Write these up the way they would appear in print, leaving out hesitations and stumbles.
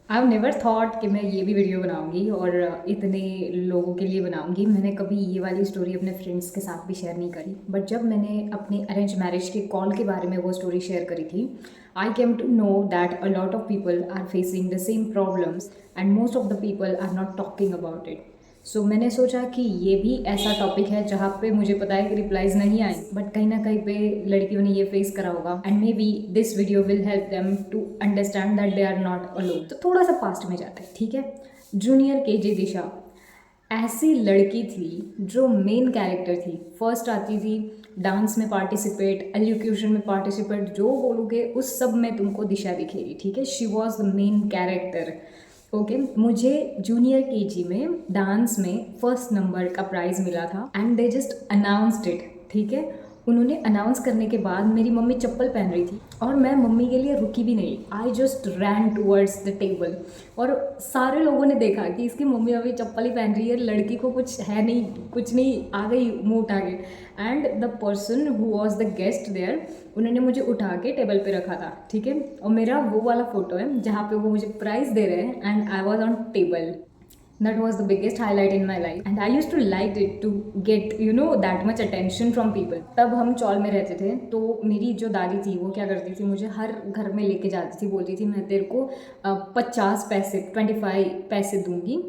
I have never thought कि मैं ये भी वीडियो बनाऊँगी और इतने लोगों के लिए बनाऊँगी। मैंने कभी ये वाली स्टोरी अपने फ्रेंड्स के साथ भी शेयर नहीं करी। बट जब मैंने अपनी अरेंज मैरिज के कॉल के बारे में वो स्टोरी शेयर करी थी, I came to know that a lot of people are facing the same problems and most of the people are not talking about it. So मैंने सोचा कि ये भी ऐसा टॉपिक है जहाँ पे मुझे पता है कि रिप्लाईज नहीं आए, बट कहीं ना कहीं पे लड़कियों ने ये फेस करा होगा and maybe this video will help them to understand that they are not alone. तो थोड़ा सा पास्ट में जाते हैं, ठीक है। जूनियर केजी दिशा ऐसी लड़की थी जो मेन कैरेक्टर थी। फर्स्ट आती थी, डांस में पार्टिसिपेट, एलोक्यूशन में पार्टिसिपेट, जो बोलोगे उस सब में तुमको दिशा दिखेगी, ठीक है। She was the main character. Okay मुझे जूनियर केजी में डांस में फर्स्ट नंबर का प्राइज़ मिला था and they just announced it, ठीक है। उन्होंने अनाउंस करने के बाद मेरी मम्मी चप्पल पहन रही थी और मैं मम्मी के लिए रुकी भी नहीं। I just ran towards the table और सारे लोगों ने देखा कि इसकी मम्मी अभी चप्पल ही पहन रही है, लड़की को कुछ है नहीं, कुछ नहीं, आ गई मुँह उठा के। And the person who was the guest there, उन्होंने मुझे उठा के टेबल पे रखा था, ठीक है। और मेरा वो वाला फोटो है जहाँ पे वो मुझे प्राइज़ दे रहे हैं and I was on table. That was the biggest highlight in my life and I used to like it to get that much attention from people. तब हम चौल में रहते थे तो मेरी जो दादी थी वो क्या करती थी, मुझे हर घर में लेके जाती थी, बोलती थी मैं तेरे को 50 पैसे 25 पैसे दूंगी।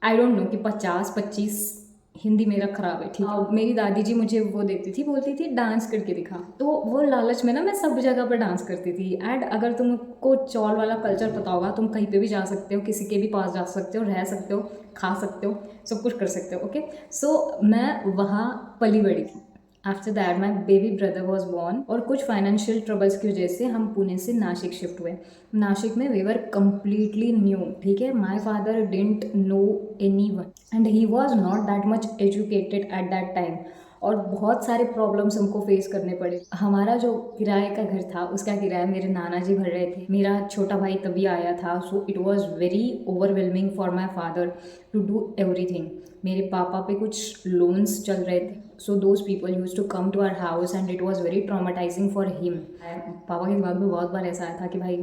आई डोंट नो कि 50 25 हिंदी मेरा ख़राब है, ठीक है। मेरी दादी जी मुझे वो देती थी, बोलती थी डांस करके दिखा, तो वो लालच में ना मैं सब जगह पर डांस करती थी। एंड अगर तुमको चौल वाला कल्चर पता होगा, तुम कहीं पे भी जा सकते हो, किसी के भी पास जा सकते हो, रह सकते हो, खा सकते हो, सब कुछ कर सकते हो, ओके। सो मैं वहाँ पली बड़ी थी। After that my baby brother was born और कुछ फाइनेंशियल ट्रबल्स की वजह से हम पुणे से नासिक शिफ्ट हुए। नासिक में वी वर कम्प्लीटली न्यू, ठीक है। My father didn't know any one and he was not that much educated eight that time और बहुत सारे प्रॉब्लम्स हमको फेस करने पड़े। हमारा जो किराए का घर था उसका किराया मेरे नाना जी भर रहे थे, मेरा छोटा भाई तभी आया था। So it was very overwhelming for my father to do everything. मेरे पापा पे कुछ लोन्स चल रहे थे, so those people use to come to our house and it was very traumatising for him. पापा के दिमाग में बहुत बार ऐसा आया था कि भाई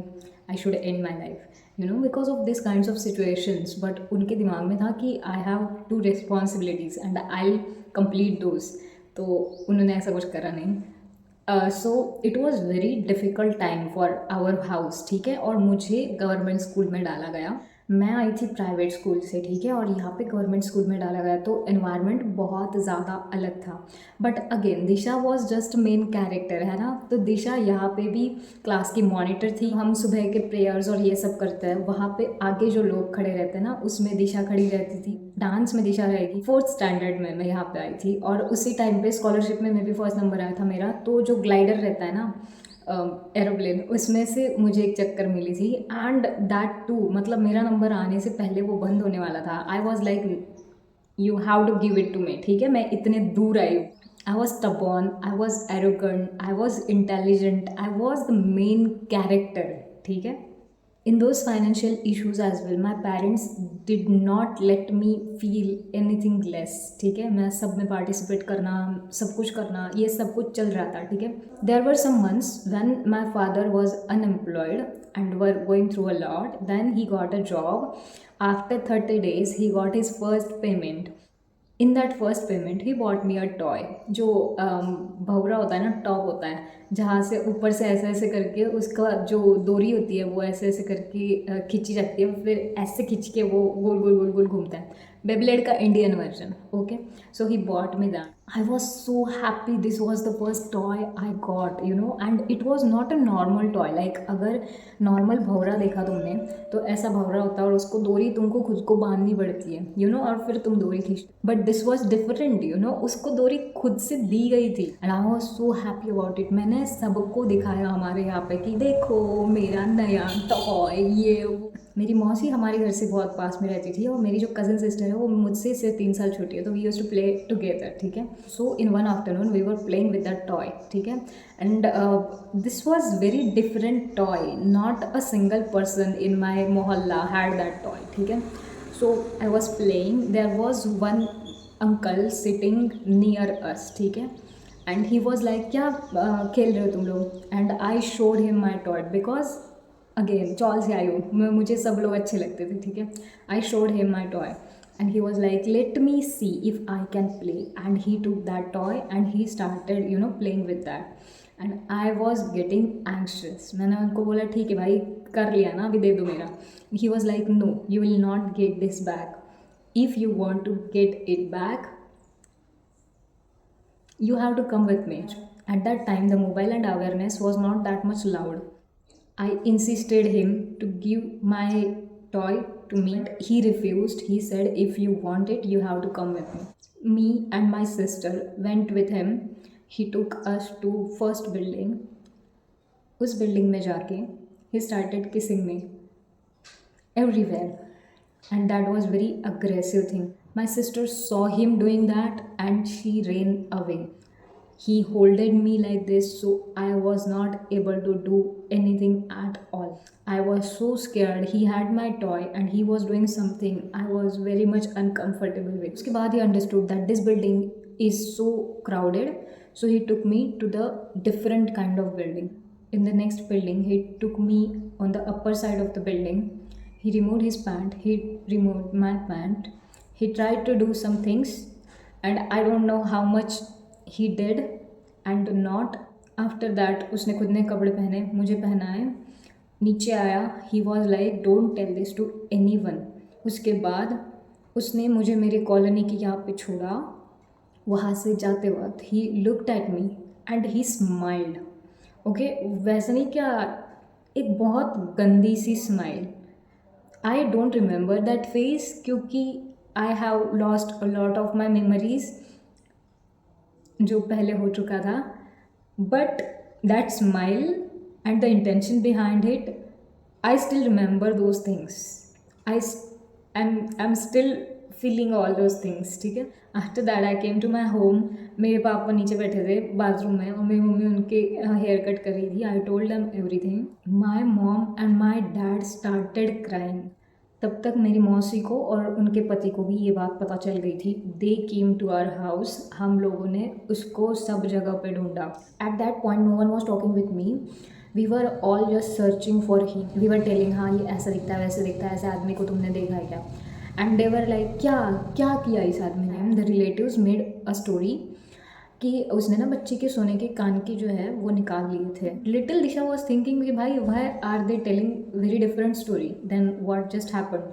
I should end my life because of this kind of situations, but उनके दिमाग में था कि I have to responsibilities and I complete those, तो उन्होंने ऐसा कुछ करा नहीं। So it was very difficult time for our house, ठीक है। और मुझे गवर्नमेंट स्कूल में डाला गया। मैं आई थी प्राइवेट स्कूल से, ठीक है, और यहाँ पे गवर्नमेंट स्कूल में डाला गया तो एनवायरनमेंट बहुत ज़्यादा अलग था। But again Disha was just main character, है ना। तो दिशा यहाँ पे भी क्लास की मॉनिटर थी। हम सुबह के प्रेयर्स और ये सब करते हैं, वहाँ पे आगे जो लोग खड़े रहते हैं ना, उसमें दिशा खड़ी रहती थी। डांस में दिशा रहेगी। फोर्थ स्टैंडर्ड में मैं यहाँ पे आई थी और उसी टाइम पे स्कॉलरशिप में मैं भी फर्स्ट नंबर आया था मेरा। तो जो ग्लाइडर रहता है ना एरोप्लेन, उसमें से मुझे एक चक्कर मिली थी एंड दैट टू मतलब मेरा नंबर आने से पहले वो बंद होने वाला था। I was like you have to give it to me, ठीक है। मैं इतने दूर आई हूँ। I was stubborn, I was arrogant, I was intelligent, I was the main character, ठीक है। In those financial issues as well, my parents did not let me feel anything less, ठीक है। मैं सब में पार्टिसिपेट करना, सब कुछ करना, ये सब कुछ चल रहा था, ठीक है। There were some months when my father was unemployed and were going through a lot. Then he got a job. After 30 days, he got his first payment. In that first payment he bought me a toy, जो भवरा होता है ना, top होता है, जहाँ से ऊपर से ऐसे ऐसे करके उसका जो डोरी होती है वो ऐसे ऐसे करके खींची जाती है, फिर ऐसे खींच के वो गोल गोल गोल गोल घूमता है। बेबलेट का Indian version, okay. So he bought me that. I was so happy, this was the first toy I got, and it was not a normal toy. Like अगर नॉर्मल भवरा देखा तुमने तो ऐसा भवरा होता है और उसको डोरी तुमको खुद को बांधनी पड़ती है, और फिर तुम डोरी खींच। बट दिस वॉज डिफरेंट, उसको डोरी खुद से दी गई थी and I was so happy about it. मैंने सबको दिखाया हमारे यहाँ पे कि देखो मेरा नया टॉय, ये वो। मेरी मौसी हमारे घर से बहुत पास में रहती थी और मेरी जो कज़न सिस्टर है वो मुझसे सिर्फ 3 साल छोटी है, तो we used to play together, ठीक है। So in one afternoon we were playing with that toy, ठीक है। And this was very different toy, not a single person in my mohalla had that toy, ठीक है। So I was playing, there was one uncle sitting near us, ठीक है। And he was like क्या खेल रहे हो तुम लोग, and I showed him my toy because again chawl से आई हूँ, मुझे सब लोग अच्छे लगते थे, ठीक है। I showed him my toy and he was like let me see if I can play, and he took that toy and he started playing with that and I was getting anxious. मैंने उनको बोला ठीक है भाई, कर लिया ना, अभी दे दो मेरा। He was like no, you will not get this back, if you want to get it back you have to come with me. At that time, the mobile and awareness was not that much loud. I insisted him to give my toy to me. He refused. He said, if you want it, you have to come with me. Me and my sister went with him. He took us to first building. उस building में जाके he started kissing me everywhere, and that was very aggressive thing. My sister saw him doing that and she ran away. He holded me like this, so I was not able to do anything at all. I was so scared. He had my toy and he was doing something I was very much uncomfortable with. उसके बाद he understood that this building is so crowded, so he took me to the different kind of building. In the next building, he took me on the upper side of the building. He removed his pant, he removed my pant. He tried to do some things and I don't know how much he did and not. After that उसने खुद ने कपड़े पहने, मुझे पहनाए, नीचे आया. He was like don't tell this to anyone. उसके बाद उसने मुझे मेरे कॉलोनी की यहाँ पे छोड़ा. वहाँ से जाते वक्त he looked at me and he smiled. Okay वैसे नहीं क्या, एक बहुत गंदी सी smile. I don't remember that face क्योंकि I have lost a lot of my memories जो पहले हो चुका था. But that smile and the intention behind it, I still remember those things. I am still feeling all those things, ठीक है. After that I came to my home. मेरे पापा नीचे बैठे थे बाथरूम में और मेरी मम्मी उनके हेयर कट कर रही थी. I told them everything. My mom and my dad started crying. तब तक मेरी मौसी को और उनके पति को भी ये बात पता चल गई थी. They came to our house. हम लोगों ने उसको सब जगह पे ढूंढा. At that point no one was talking with me. We were all just searching for he. We were telling हाँ ये ऐसा दिखता है, वैसे दिखता है, ऐसे आदमी को तुमने देखा है क्या. एंड दे वर लाइक क्या क्या किया इस आदमी ने. The relatives made a story कि उसने ना बच्चे के सोने के कान की जो है वो निकाल लिए थे. लिटिल दिशा वॉज थिंकिंग कि भाई why are they telling very different story than what just happen.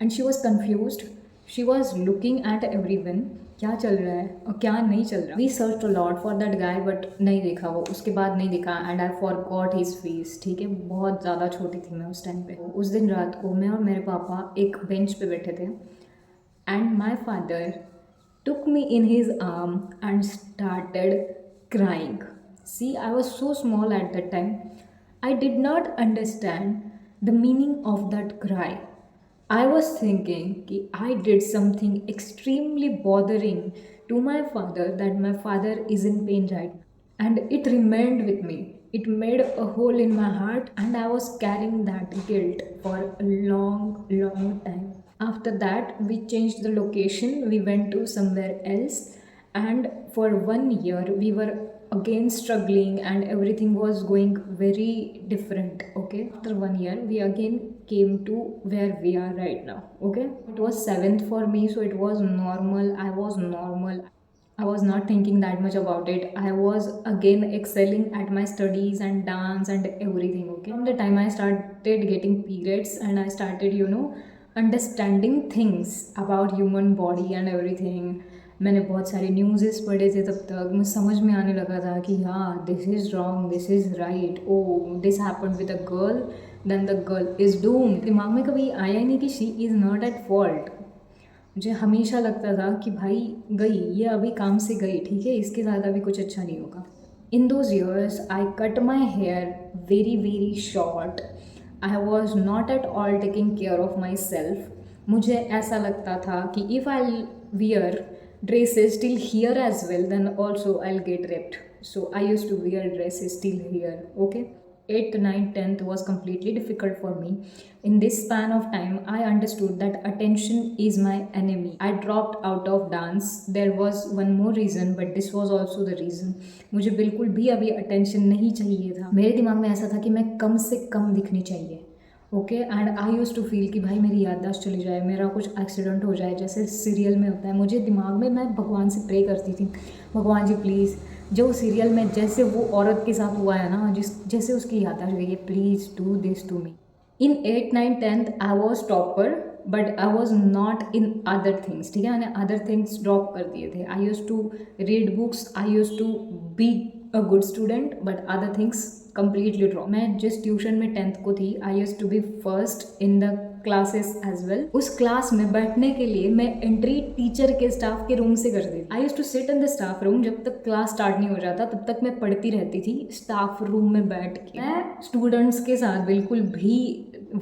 And she was confused. She was looking at everyone, क्या चल रहा है और क्या नहीं चल रहा. We search a lot for that guy but नहीं देखा वो. उसके बाद नहीं दिखा and I forgot his face. ठीक है, बहुत ज़्यादा छोटी थी मैं उस टाइम पे. उस दिन रात को मैं और मेरे पापा एक बेंच पे बैठे थे and my father took me in his arm and started crying. See, I was so small at that time. I did not understand the meaning of that cry. I was thinking that I did something extremely bothering to my father, that my father is in pain right now. And it remained with me. It made a hole in my heart and I was carrying that guilt for a long, long time. After that, we changed the location. We went to somewhere else and for 1 year we were again struggling and everything was going very different. Okay, after 1 year we again came to where we are right now. Okay, it was 7th for me, so it was normal. I was normal. I was not thinking that much about it. I was again excelling at my studies and dance and everything. Okay, from the time I started getting periods and I started understanding things about human body and everything. मैंने बहुत सारे news पढ़े थे. तब तक मुझे समझ में आने लगा था कि हाँ this is wrong, this is right. Oh this happened with a girl, then the girl is doomed. दिमाग में कभी आया ही नहीं कि she is not at fault. मुझे हमेशा लगता था कि भाई गई, ये अभी काम से गई, ठीक है, इसके साथ अभी कुछ अच्छा नहीं होगा. In those years I cut my hair very very short. I was not at all taking care of myself. मुझे ऐसा लगता था कि if I'll wear dresses till here as well, then also I'll get raped. So I used to wear dresses till here. Okay. 8th, 9th, 10th was completely difficult for me. In this span of time, I understood that attention is my enemy. I dropped out of dance. There was one more reason, but this was also the reason. मुझे बिल्कुल भी अभी attention नहीं चाहिए था. मेरे दिमाग में ऐसा था कि मैं कम से कम दिखनी चाहिए. Okay, and I use to feel कि भाई मेरी याददाश्त चली जाए, मेरा कुछ एक्सीडेंट हो जाए जैसे सीरियल में होता है. मुझे दिमाग में, मैं भगवान से प्रे करती थी, भगवान जी प्लीज़ जो सीरियल में जैसे वो औरत के साथ हुआ है ना, जैसे उसकी याददाश्त गई है, please do this to me. In 8, 9, 10th I was topper, but I was not in other things. ठीक है, मैंने अदर थिंग्स ड्रॉप कर दिए थे. I use to read books, I use to be a good student, but other things completely drop. मैं जिस tuition में 10th को थी, I use to be first in the classes as well. उस class में बैठने के लिए मैं एंट्री टीचर के स्टाफ के रूम से करती थी. I use to sit in the staff room. जब तक क्लास स्टार्ट नहीं हो जाता तब तक मैं पढ़ती रहती थी स्टाफ रूम में बैठ के. मैं स्टूडेंट्स के साथ बिल्कुल भी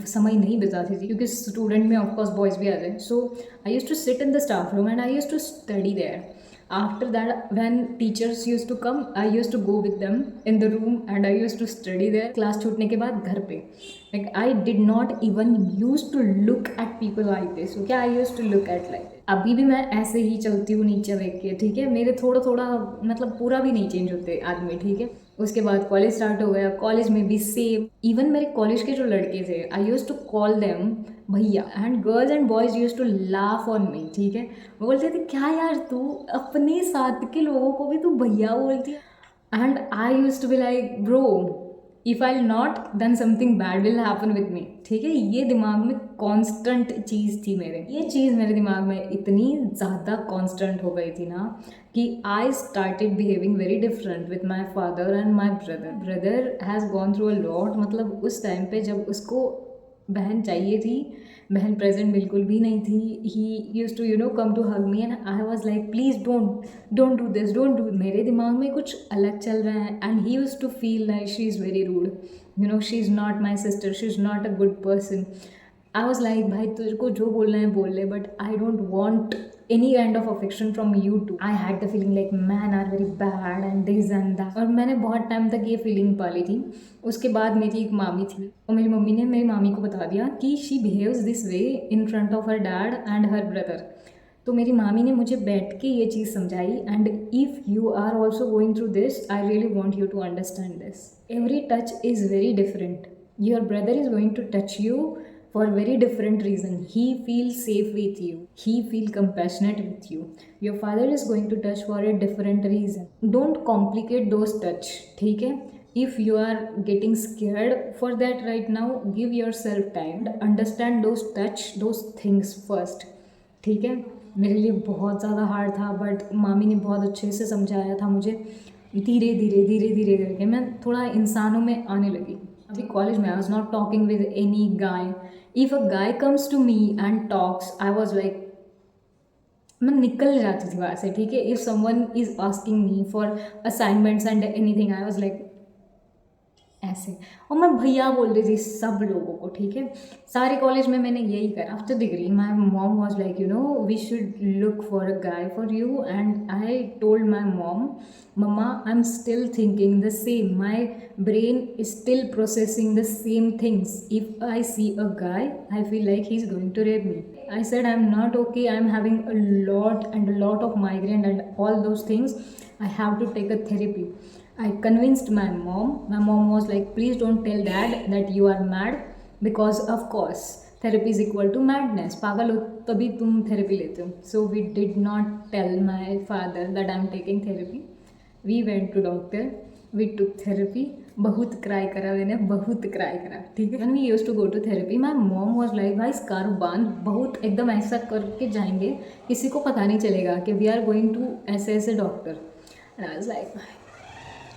समय नहीं बिताती थी, क्योंकि स्टूडेंट में ऑफकोर्स बॉयज़ भी आ जाए. So I use to sit in the staff room and I use to study there. After that, when teachers used to come, I used to go with them in the room and I used to study there. Class छूटने के बाद घर पे, like I did not even used to look at people like this. Okay, I used to look at like this. अभी भी मैं ऐसे ही चलती हूँ नीचे देख के. ठीक है, मेरे थोड़ा थोड़ा मतलब पूरा भी नहीं चेंज होते आदमी. ठीक है, उसके बाद कॉलेज स्टार्ट हो गया. कॉलेज में भी सेम. इवन मेरे कॉलेज के जो लड़के थे, I use to call them भैया, and girls and boys use to laugh on me. ठीक है, वो बोलते थे क्या यार तू अपने साथ के लोगों को भी तू भैया बोलती है. And I use to be like bro, if I not then something bad will happen with me. ठीक है, ये दिमाग में कॉन्स्टेंट चीज़ थी मेरे. ये चीज़ मेरे दिमाग में इतनी ज़्यादा कॉन्स्टेंट हो गई थी ना कि I started behaving very different with my father and my brother. Brother has gone through a lot. मतलब उस टाइम पे जब उसको बहन चाहिए थी, बहन प्रेजेंट बिल्कुल भी नहीं थी. He use to come to hug me and I was like please don't do this, don't do. मेरे दिमाग में कुछ अलग चल रहा है and he use to feel like she is very rude, she is not my sister, she is not a good person. I was like भाई तुझे को जो बोलना है बोल ले, but I don't want any kind of affection from you too. I had the feeling like men are very bad and this and that. और मैंने बहुत टाइम तक ये फीलिंग पाली थी. उसके बाद मेरी एक मामी थी और मेरी मम्मी ने मेरी मामी को बता दिया कि she behaves this way in front of her dad and her brother. तो मेरी मामी ने मुझे बैठ के ये चीज़ समझाई. And if you are also going through this, I really want you to understand this. Every touch is very different. Your brother is going to touch you for very different reason. He feels safe with you, he feel compassionate with you. Your father is going to touch for a different reason. Don't complicate those touch. ठीक है, if you are getting scared for that right now, give yourself time, understand those touch, those things first. ठीक है, मेरे लिए बहुत ज़्यादा hard था, but मामी ने बहुत अच्छे से समझाया था मुझे. धीरे धीरे करके मैं थोड़ा इंसानों में आने लगी. अभी कॉलेज में I was not talking with any guy. If a guy comes to me and talks, I was like, मैं निकल जाती थी वहाँ से. ठीक है, if someone is asking me for assignments and anything, I was like ऐसे. और मैं भैया बोल रही थी सब लोगों को. ठीक है, सारे कॉलेज में मैंने यही करा. After degree my mom was like we should look for a guy for you. And I told my mom, मम्मा I am still thinking the same, my brain is still processing the same things. If I see a guy, I feel like he is going to rape me. I said I'm not okay, I'm having a lot of migraine and all those things, I have to take a therapy. I convinced my mom. My mom was like, please don't tell dad that you are mad, because of course therapy is equal to madness. पागल हो तभी तुम therapy लेते हो. So we did not tell my father that I'm taking therapy. We went to doctor, we took therapy. बहुत cry करा मैंने, बहुत क्राई करा. ठीक है, we use to go to therapy. My mom was like भाई स्कार्फ बांध, बहुत एकदम ऐसा करके जाएंगे किसी को पता नहीं चलेगा कि वी आर गोइंग टू ऐसे doctor. And I was like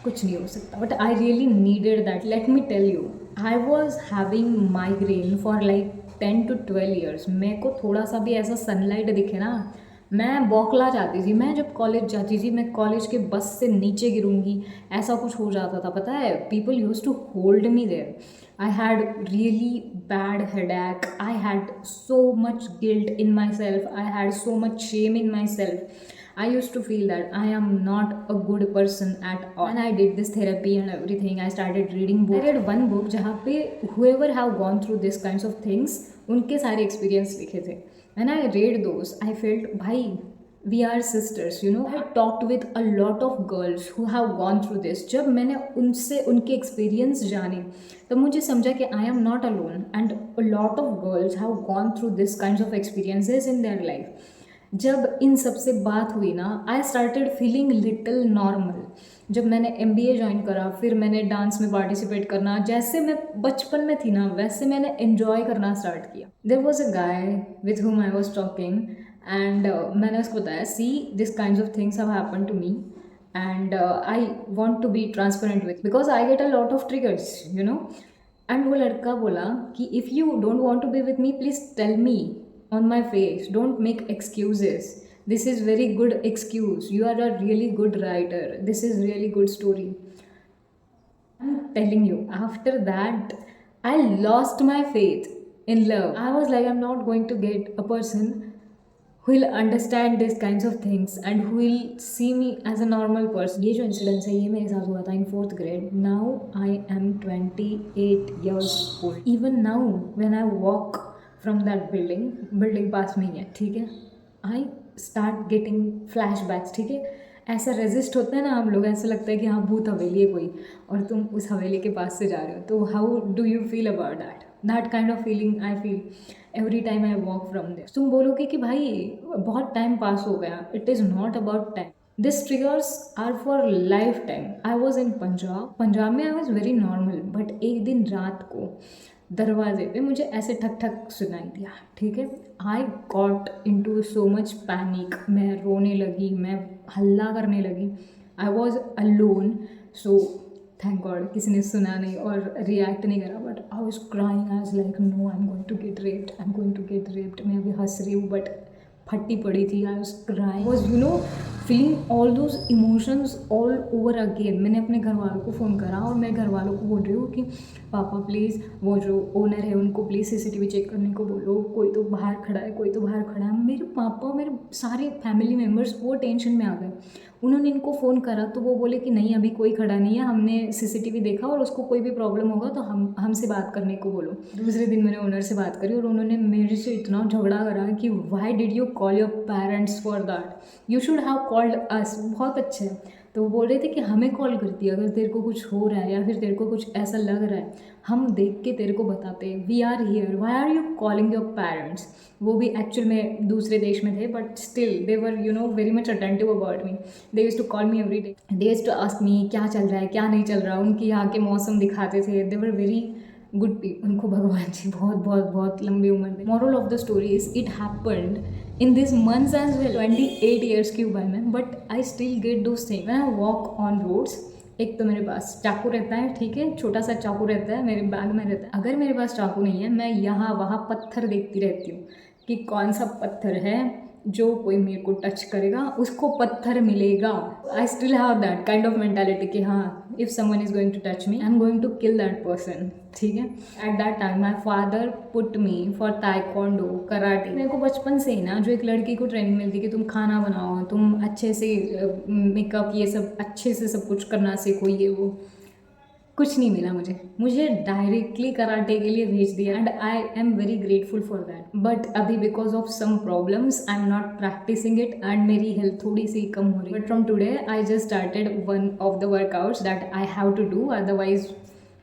कुछ नहीं हो सकता, but I really needed that. Let me tell you, I was having migraine for like 10 to 12 years. मेरे को थोड़ा सा भी ऐसा सनलाइट दिखे ना, मैं बौखला जाती थी. मैं जब कॉलेज जाती थी, मैं कॉलेज के बस से नीचे गिरूंगी, ऐसा कुछ हो जाता था. पता है, people use to hold me there. I had really bad headache. I had so much guilt in myself. I had so much shame in myself. I used to feel that I am not a good person at all. And I did this therapy and everything. I started reading books. I read one book जहाँ पे whoever have gone through this kinds of things उनके सारे experience लिखे थे. When I read those, I felt भाई we are sisters, you know. I talked with a lot of girls who have gone through this. जब मैंने उनसे उनके experience जाने तब मुझे समझा कि I am not alone and a lot of girls have gone through this kinds of experiences in their life. जब इन सब से बात हुई ना, I started feeling little normal. जब मैंने MBA ज्वाइन करा, फिर मैंने डांस में पार्टिसिपेट करना, जैसे मैं बचपन में थी ना वैसे मैंने एन्जॉय करना स्टार्ट किया. There was a guy with whom I was talking and मैंने उसको बताया, see this kind of things have happen to me and I want to be transparent with because I get a lot of triggers, you know. एंड वो लड़का बोला कि if you don't want to be with me please tell me on my face, don't make excuses. This is very good excuse. You are a really good writer. This is really good story. I'm telling you, after that I lost my faith in love. I was like, I'm not going to get a person who will understand these kinds of things and who will see me as a normal person. ये जो incidence है ये मेरे साथ हुआ था in 4th grade. Now I am 28 years old. Even now when I walk from that building पास में ही है, ठीक है, आई स्टार्ट गेटिंग फ्लैशबैक्स. ठीक है, ऐसा रेजिस्ट होता है ना हम लोग, ऐसा लगता है कि हाँ भूत हवेली है कोई और तुम उस हवेली के पास से जा रहे हो. तो how do you feel about that kind of feeling I feel every time I walk from there. तुम बोलोगे कि भाई बहुत टाइम पास हो गया. It is not about time. This triggers are for lifetime. I was in Punjab में I was very normal, but एक दिन रात को दरवाजे पे मुझे ऐसे ठक ठक सुनाई दिया. ठीक है, I got into so much panic. मैं रोने लगी, मैं हल्ला करने लगी. I was alone, so thank god किसी ने सुना नहीं और रिएक्ट नहीं करा. But I was crying. I was like no, I am going to get raped, I am going to get raped. मैं अभी हंस रही हूँ बट फटी पड़ी थी. I was crying, was you know feeling all those emotions all over again. मैंने अपने घर वालों को फ़ोन करा और मैं घर वालों को बोल रही हूँ कि पापा प्लीज़ वो जो ओनर है उनको प्लीज़ CCTV चेक करने को बोलो. कोई तो बाहर खड़ा है, कोई तो बाहर खड़ा है. मेरे पापा, मेरे सारे फैमिली मेम्बर्स वो टेंशन में आ गए. उन्होंने इनको फ़ोन करा तो वो बोले कि नहीं अभी कोई खड़ा नहीं है, हमने CCTV देखा और उसको कोई भी प्रॉब्लम होगा तो हमसे बात करने को बोलो. दूसरे दिन मैंने ओनर से बात करी और उन्होंने मेरे से इतना झगड़ा करा कि why did you call your parents for that, you should have called us. बहुत अच्छे हैं. तो वो बोल रहे थे कि हमें कॉल करती है अगर तेरे को कुछ हो रहा है या फिर तेरे को कुछ ऐसा लग रहा है, हम देख के तेरे को बताते हैं. We are here, why are you calling your parents. वो भी एक्चुअल में दूसरे देश में थे but still they were you know very much attentive about me. They used to call me every day. They used to ask me क्या चल रहा है क्या नहीं चल रहा. उनके यहाँ के मौसम दिखाते थे. दे वर वेरी गुड पीपल. उनको भगवान जी बहुत बहुत बहुत लंबी उम्र में. Moral of the story is it happened in these months as well. 28 years की उम्र में, but I still get those things when I walk on roads. एक तो मेरे पास चाकू रहता है, ठीक है, छोटा सा चाकू रहता है मेरे बैग में रहता है. अगर मेरे पास चाकू नहीं है मैं यहाँ वहाँ पत्थर देखती रहती हूँ कि कौन सा पत्थर है जो कोई मेरे को टच करेगा उसको पत्थर मिलेगा. I still have that kind of mentality कि हाँ if someone is going to touch me I am going to kill that person. ठीक है, at that time my father put me for taekwondo, karate. मेरे को बचपन से ही ना जो एक लड़की को ट्रेनिंग मिलती कि तुम खाना बनाओ, तुम अच्छे से मेकअप ये सब अच्छे से सब कुछ करना सीखो, ये वो कुछ नहीं मिला मुझे डायरेक्टली कराटे के लिए भेज दिया and I am very grateful for that. But अभी because of some problems I am not practising it and मेरी हेल्थ थोड़ी सी कम हो रही है. But from today I just started one of the workouts that I have to do, otherwise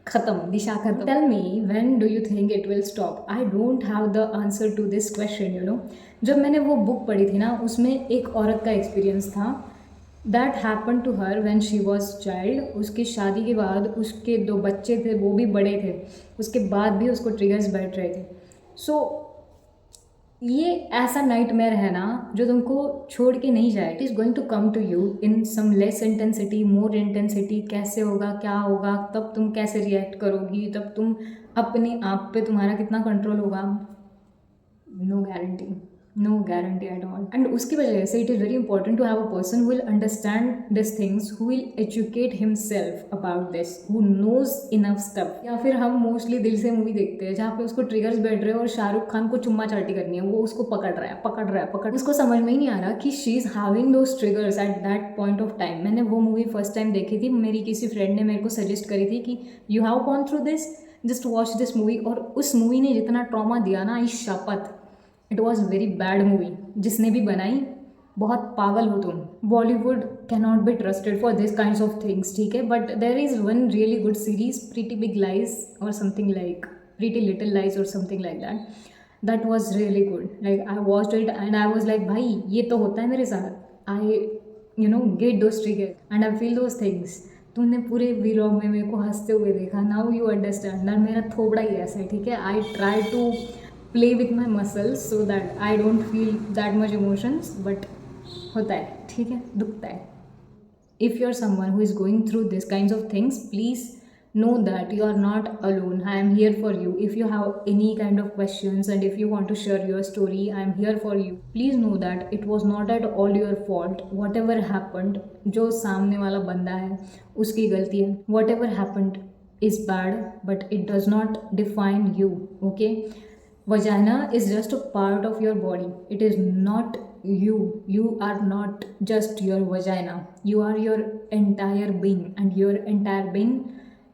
खत्म, दिशा खत्म. Tell me when do you think it will stop. I don't have the answer to this question. You know जब मैंने वो book पढ़ी थी ना उसमें एक औरत का एक्सपीरियंस था. That happen to her when she was child. उसकी शादी के बाद उसके 2 बच्चे थे, वो भी बड़े थे, उसके बाद भी उसको ट्रिगर्स बैठ रहे थे. सो ये ऐसा नाइटमेयर है ना जो तुमको छोड़ के नहीं जाए. It is going to come to you in some less intensity, more intensity. कैसे होगा, क्या होगा, तब तुम कैसे रिएक्ट करोगी, तब तुम अपने आप पे तुम्हारा कितना कंट्रोल होगा, no guarantee. No guarantee at all. And उसकी वजह से it is very important to have a person who will understand this things, who will educate himself about this, who knows enough stuff. या फिर हम mostly दिल से movie देखते हैं जहाँ पे उसको ट्रिगर्स बैठ रहे हैं और शाहरुख खान को चुम्मा चाटी करनी है, वो उसको पकड़ रहा है पकड़ रहा है पकड़, उसको समझ में ही नहीं आ रहा कि she is having those triggers eight that point of time. मैंने वो मूवी फर्स्ट टाइम देखी थी, मेरी किसी फ्रेंड ने मेरे को सजेस्ट करी थी कि you have gone through this, just watch this movie. और उस मूवी ने जितना ट्रॉमा दिया ना, आई शपथ, it was very bad movie. जिसने भी बनाई, बहुत पागल हो तुम। Bollywood can not be trusted for this kind of things, ठीक है। But there is one really good series, pretty big lies और something like pretty little lies और something like that, that was really good. Like I watched it and I was like, भाई ये तो होता है मेरे साथ, I get those trigger and I feel those things. तूने पूरे व्लॉग में मेरे को हंसते हुए देखा, नाउ यू अंडरस्टैंड ना, मेरा थोबड़ा ही ऐसा है, ठीक है। I try to play with my muscles so that I don't feel that much emotions, but होता है, ठीक है, दुखता है। If you're someone who is going through these kinds of things, please know that you are not alone. I am here for you. If you have any kind of questions and if you want to share your story, I am here for you. Please know that it was not at all your fault. Whatever happened, जो सामने वाला बंदा है उसकी गलती है। Whatever happened is bad, but it does not define you. Okay? Vagina is just a part of your body. It is not you. You are not just your vagina. You are your entire being, and your entire being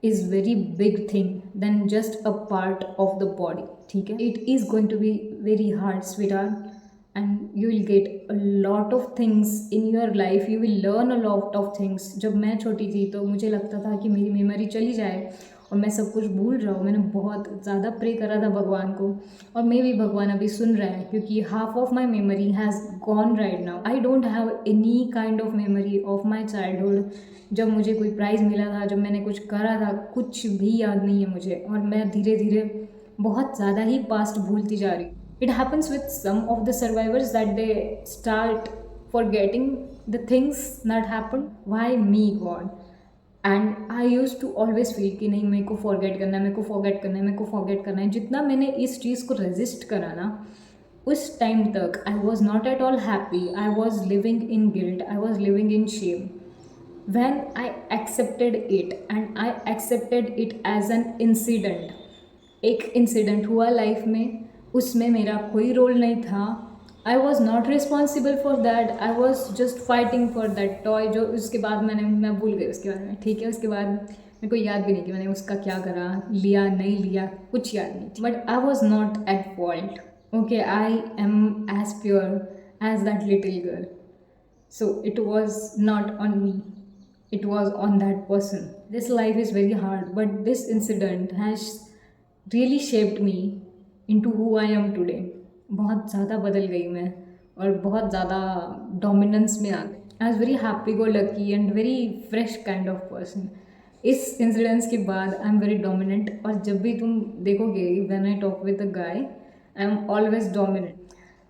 is very big thing than just a part of the body, ठीक है। It is going to be very hard, sweetheart, and you will get a lot of things in your life. You will learn a lot of things. जब मैं छोटी थी तो मुझे लगता था कि मेरी मेमोरी चली जाए और मैं सब कुछ भूल रहा हूँ। मैंने बहुत ज़्यादा प्रे करा था भगवान को, और मे भी भगवान अभी सुन रहा है, क्योंकि half of my memory has gone right now. I don't have any kind of memory of my childhood, जब मुझे कोई प्राइज़ मिला था, जब मैंने कुछ करा था, कुछ भी याद नहीं है मुझे। और मैं धीरे धीरे बहुत ज़्यादा ही पास्ट भूलती जा रही हूँ। It happens with some of the survivors that they start forgetting the things that happen. Why me God? And I use to always feel कि नहीं, मेरे को फॉरगेट करना है, मेरे को फॉरगेट करना है, मेरे को फॉरगेट करना है। जितना मैंने इस चीज़ को रेजिस्ट करा ना, उस टाइम तक आई was not at all happy. I was living in guilt, I was living in Shem. when I accepted it and I accepted it as an incident, एक इंसिडेंट हुआ लाइफ में, उसमें मेरा कोई रोल नहीं था। I was not responsible for that, I was just fighting for that toy. जो उसके बाद मैं भूल गई उसके बारे में, ठीक है। उसके बाद मेरे को याद भी नहीं कि मैंने उसका क्या करा, लिया नहीं लिया, कुछ याद नहीं। But I was not at fault, okay. I am as pure as that little girl, so it was not on me, it was on that person. This life is very hard, but this incident has really shaped me into who I am today. बहुत ज़्यादा बदल गई मैं और बहुत ज़्यादा dominance में आ गई। आई was very happy go lucky and very fresh kind of person. इस इंसिडेंस के बाद आई एम वेरी डोमिनेंट, और जब भी तुम देखोगे when I talk with a guy, I am always dominant.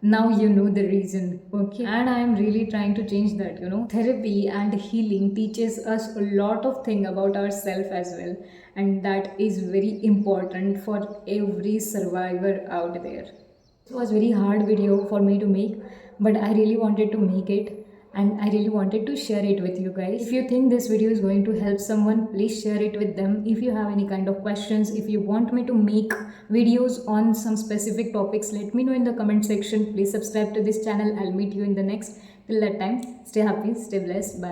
Now you know the reason, okay? And I am really trying to change that, Therapy and healing teaches us a lot of thing about ourselves as well, and that is very important for every survivor out there. It was very hard video for me to make, but I really wanted to make it, and I really wanted to share it with you guys. If you think this video is going to help someone, please share it with them. If you have any kind of questions, if you want me to make videos on some specific topics, let me know in the comment section. Please subscribe to this channel. I'll meet you in the next. Till that time, stay happy, stay blessed. Bye.